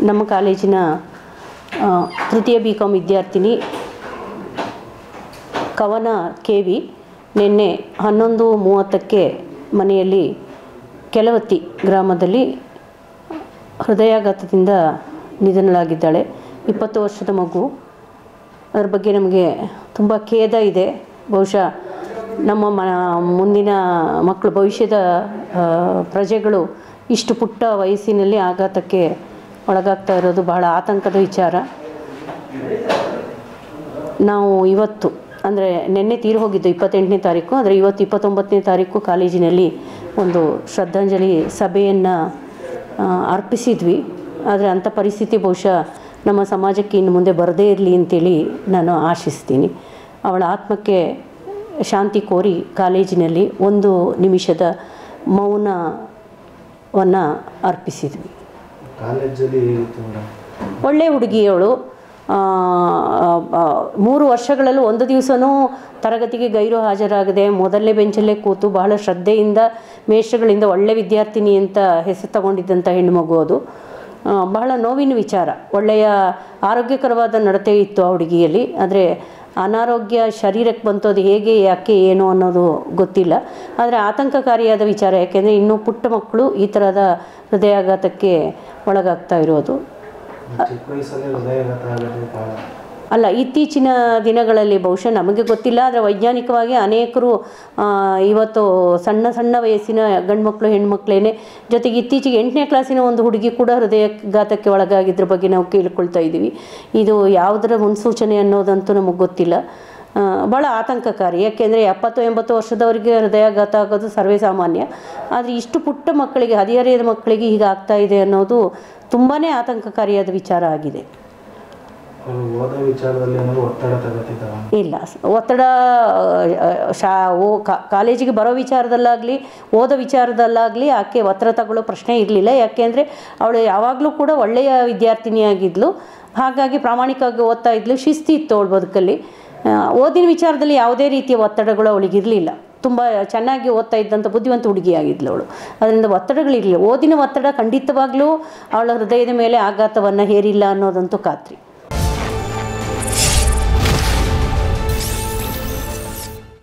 ನಮ್ಮ ಕಾಲೇಜಿನ ತೃತೀಯ BCom ವಿದ್ಯಾರ್ಥಿನಿ ಕವನ KV ನಿನ್ನೆ 11:30ಕ್ಕೆ ಮನೆಯಲ್ಲಿ ಕೆಲವತ್ತಿ ಗ್ರಾಮದಲ್ಲಿ ಹೃದಯಾಘಾತದಿಂದ ನಿಧನಳಾಗಿದ್ದಾಳೆ. 20 ವರ್ಷದ ಮಗು. ಅದರ ಬಗ್ಗೆ ನಮಗೆ ತುಂಬ ಖೇದ ಇದೆ. ಬಹುಶಃ ನಮ್ಮ ಮುಂದಿನ ಮಕ್ಕಳು ಭವಿಷ್ಯದ ಪ್ರಜೆಗಳು ಇಷ್ಟು ಪುಟ್ಟ ವಯಸ್ಸಿನಲ್ಲಿ ಆಘಾತಕ್ಕೆ ಒಳಗಾಗ್ತಾ ಇರೋದು ಬಹಳ ಆತಂಕದ ವಿಚಾರ. ನಾವು ಇವತ್ತು ಅಂದರೆ ನಿನ್ನೆ ತೀರಿ ಹೋಗಿದ್ದು 28ನೇ ತಾರೀಕು, ಆದರೆ ಇವತ್ತು 29ನೇ ತಾರೀಕು ಕಾಲೇಜಿನಲ್ಲಿ ಒಂದು ಶ್ರದ್ಧಾಂಜಲಿ ಸಭೆಯನ್ನು ಅರ್ಪಿಸಿದ್ವಿ. ಆದರೆ ಅಂಥ ಪರಿಸ್ಥಿತಿ ಬಹುಶಃ ನಮ್ಮ ಸಮಾಜಕ್ಕೆ ಇನ್ನು ಮುಂದೆ ಬರದೇ ಇರಲಿ ಅಂತೇಳಿ ನಾನು ಆಶಿಸ್ತೀನಿ. ಅವಳ ಆತ್ಮಕ್ಕೆ ಶಾಂತಿ ಕೋರಿ ಕಾಲೇಜಿನಲ್ಲಿ 1 ನಿಮಿಷದ ಮೌನವನ್ನು ಅರ್ಪಿಸಿದ್ವಿ. ಕಾಲೇಜಲ್ಲಿ ಒಳ್ಳೆಯ ಹುಡುಗಿಯವಳು. 3 ವರ್ಷಗಳಲ್ಲೂ ಒಂದು ದಿವಸನೂ ತರಗತಿಗೆ ಗೈರು ಹಾಜರಾಗದೆ ಮೊದಲನೇ ಬೆಂಚಲ್ಲೇ ಕೂತು ಬಹಳ ಶ್ರದ್ಧೆಯಿಂದ ಮೇಷ್ಟ್ರುಗಳಿಂದ ಒಳ್ಳೆ ವಿದ್ಯಾರ್ಥಿನಿ ಅಂತ ಹೆಸರು ತಗೊಂಡಿದ್ದಂಥ ಹೆಣ್ಣುಮಗು. ಅದು ಬಹಳ ನೋವಿನ ವಿಚಾರ. ಒಳ್ಳೆಯ ಆರೋಗ್ಯಕರವಾದ ನಡತೆ ಇತ್ತು ಆ ಹುಡುಗಿಯಲ್ಲಿ. ಆದರೆ ಅನಾರೋಗ್ಯ ಶರೀರಕ್ಕೆ ಬಂತು, ಅದು ಹೇಗೆ ಯಾಕೆ ಏನು ಅನ್ನೋದು ಗೊತ್ತಿಲ್ಲ. ಆದರೆ ಆತಂಕಕಾರಿಯಾದ ವಿಚಾರ. ಯಾಕೆಂದರೆ ಇನ್ನೂ ಪುಟ್ಟ ಮಕ್ಕಳು ಈ ಥರದ ಹೃದಯಾಘಾತಕ್ಕೆ ಒಳಗಾಗ್ತಾ ಇರೋದು ಅಲ್ಲ. ಇತ್ತೀಚಿನ ದಿನಗಳಲ್ಲಿ ಬಹುಶಃ ನಮಗೆ ಗೊತ್ತಿಲ್ಲ, ಆದರೆ ವೈಜ್ಞಾನಿಕವಾಗಿ ಅನೇಕರು ಇವತ್ತು ಸಣ್ಣ ಸಣ್ಣ ವಯಸ್ಸಿನ ಗಂಡು ಮಕ್ಕಳು ಹೆಣ್ಮಕ್ಳೇನೆ. ಜೊತೆಗೆ ಇತ್ತೀಚೆಗೆ 8ನೇ ಕ್ಲಾಸಿನ ಒಂದು ಹುಡುಗಿ ಕೂಡ ಹೃದಯಾಘಾತಕ್ಕೆ ಒಳಗಾಗಿದ್ರ ಬಗ್ಗೆ ನಾವು ಕೇಳ್ಕೊಳ್ತಾ ಇದ್ದೀವಿ. ಇದು ಯಾವುದರ ಮುನ್ಸೂಚನೆ ಅನ್ನೋದಂತೂ ನಮಗೆ ಗೊತ್ತಿಲ್ಲ. ಭಾಳ ಆತಂಕಕಾರಿ. ಯಾಕೆಂದರೆ 70-80 ವರ್ಷದವರಿಗೆ ಹೃದಯಾಘಾತ ಆಗೋದು ಸರ್ವೇ ಸಾಮಾನ್ಯ. ಆದರೆ ಇಷ್ಟು ಪುಟ್ಟ ಮಕ್ಕಳಿಗೆ, ಹದಿಹರೆಯದ ಮಕ್ಕಳಿಗೆ ಹೀಗಾಗ್ತಾ ಇದೆ ಅನ್ನೋದು ತುಂಬಾ ಆತಂಕಕಾರಿಯಾದ ವಿಚಾರ ಆಗಿದೆ. ಇಲ್ಲ, ಒತ್ತಡ ಕಾಲೇಜಿಗೆ ಬರೋ ವಿಚಾರದಲ್ಲಾಗಲಿ ಓದೋ ವಿಚಾರದಲ್ಲಾಗಲಿ ಆಕೆ ಒತ್ತಡ ತಗೊಳ್ಳೋ ಪ್ರಶ್ನೆ ಇರಲಿಲ್ಲ. ಯಾಕೆಂದರೆ ಅವಳು ಯಾವಾಗಲೂ ಕೂಡ ಒಳ್ಳೆಯ ವಿದ್ಯಾರ್ಥಿನಿಯಾಗಿದ್ಲು. ಹಾಗಾಗಿ ಪ್ರಾಮಾಣಿಕವಾಗಿ ಓದ್ತಾ ಇದ್ಲು, ಶಿಸ್ತಿತ್ತು ಅವಳ ಬದುಕಲ್ಲಿ. ಓದಿನ ವಿಚಾರದಲ್ಲಿ ಯಾವುದೇ ರೀತಿಯ ಒತ್ತಡಗಳು ಅವಳಿಗಿರಲಿಲ್ಲ. ತುಂಬ ಚೆನ್ನಾಗಿ ಓದ್ತಾ ಇದ್ದಂಥ ಬುದ್ಧಿವಂತ ಹುಡುಗಿಯಾಗಿದ್ಲು ಅವಳು. ಅದರಿಂದ ಒತ್ತಡಗಳಿರಲಿಲ್ಲ. ಓದಿನ ಒತ್ತಡ ಖಂಡಿತವಾಗ್ಲೂ ಅವಳ ಹೃದಯದ ಮೇಲೆ ಆಘಾತವನ್ನು ಹೇರಿಲ್ಲ ಅನ್ನೋದಂತೂ ಖಾತ್ರಿ.